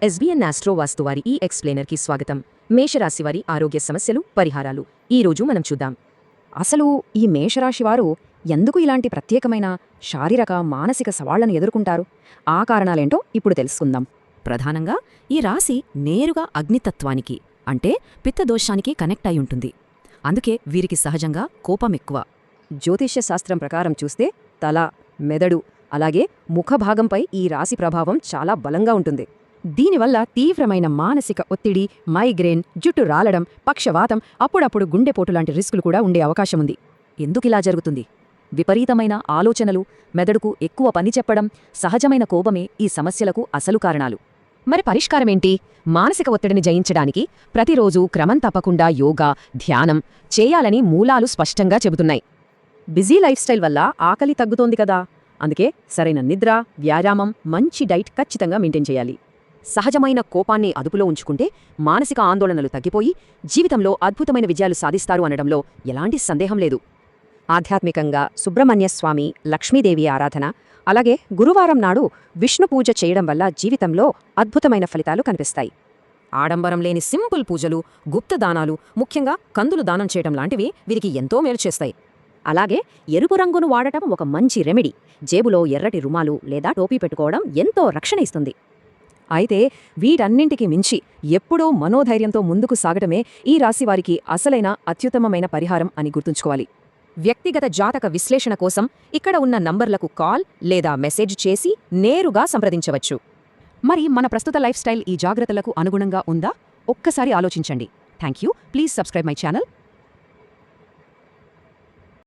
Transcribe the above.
SBN astro వాస్తువారి ఈ ఎక్స్ప్లెయినర్కి స్వాగతం. మేషరాశివారి ఆరోగ్య సమస్యలు, పరిహారాలు ఈరోజు మనం చూద్దాం. అసలు ఈ మేషరాశివారు ఎందుకు ఇలాంటి ప్రత్యేకమైన శారీరక మానసిక సవాళ్లను ఎదుర్కొంటారు? ఆ కారణాలేంటో ఇప్పుడు తెలుసుకుందాం. ప్రధానంగా ఈ రాశి నేరుగా అగ్నితత్వానికి అంటే పిత్తదోషానికి కనెక్ట్ అయి ఉంటుంది. అందుకే వీరికి సహజంగా కోపమెక్కువ. జ్యోతిష్య శాస్త్రం ప్రకారం చూస్తే తల, మెదడు అలాగే ముఖభాగంపై ఈ రాశి ప్రభావం చాలా బలంగా ఉంటుంది. దీనివల్ల తీవ్రమైన మానసిక ఒత్తిడి, మైగ్రేన్, జుట్టు రాలడం, పక్షవాతం, అప్పుడప్పుడు గుండెపోటు లాంటి రిస్కులు కూడా ఉండే అవకాశముంది. ఎందుకిలా జరుగుతుంది? విపరీతమైన ఆలోచనలు, మెదడుకు ఎక్కువ పని చెప్పడం, సహజమైన కోపమే ఈ సమస్యలకు అసలు కారణాలు. మరి పరిష్కారమేంటి? మానసిక ఒత్తిడిని జయించడానికి ప్రతిరోజూ క్రమం తప్పకుండా యోగా, ధ్యానం చేయాలని మూలాలు స్పష్టంగా చెబుతున్నాయి. బిజీ లైఫ్ స్టైల్ వల్ల ఆకలి తగ్గుతోంది కదా, అందుకే సరైన నిద్ర, వ్యాయామం, మంచి డైట్ ఖచ్చితంగా మెయింటైన్ చేయాలి. సహజమైన కోపాన్ని అదుపులో ఉంచుకుంటే మానసిక ఆందోళనలు తగ్గిపోయి జీవితంలో అద్భుతమైన విజయాలు సాధిస్తారు అనడంలో ఎలాంటి సందేహం లేదు. ఆధ్యాత్మికంగా సుబ్రహ్మణ్యస్వామి, లక్ష్మీదేవి ఆరాధన, అలాగే గురువారం నాడు విష్ణు పూజ చేయడం వల్ల జీవితంలో అద్భుతమైన ఫలితాలు కనిపిస్తాయి. ఆడంబరం లేని సింపుల్ పూజలు, గుప్త దానాలు, ముఖ్యంగా కందులు దానం చేయడం లాంటివి వీరికి ఎంతో మేలు చేస్తాయి. అలాగే ఎరుపు రంగును వాడటం ఒక మంచి రెమెడీ. జేబులో ఎర్రటి రుమాలు లేదా టోపీ పెట్టుకోవడం ఎంతో రక్షణ ఇస్తుంది. అయితే వీటన్నింటికి మించి ఎప్పుడూ మనోధైర్యంతో ముందుకు సాగటమే ఈ రాశివారికి అసలైన అత్యుత్తమమైన పరిహారం అని గుర్తుంచుకోవాలి. వ్యక్తిగత జాతక విశ్లేషణ కోసం ఇక్కడ ఉన్న నంబర్లకు కాల్ లేదా మెసేజ్ చేసి నేరుగా సంప్రదించవచ్చు. మరి మన ప్రస్తుత లైఫ్ స్టైల్ ఈ జాగ్రత్తలకు అనుగుణంగా ఉందా? ఒక్కసారి ఆలోచించండి. Thank you. Please subscribe my channel.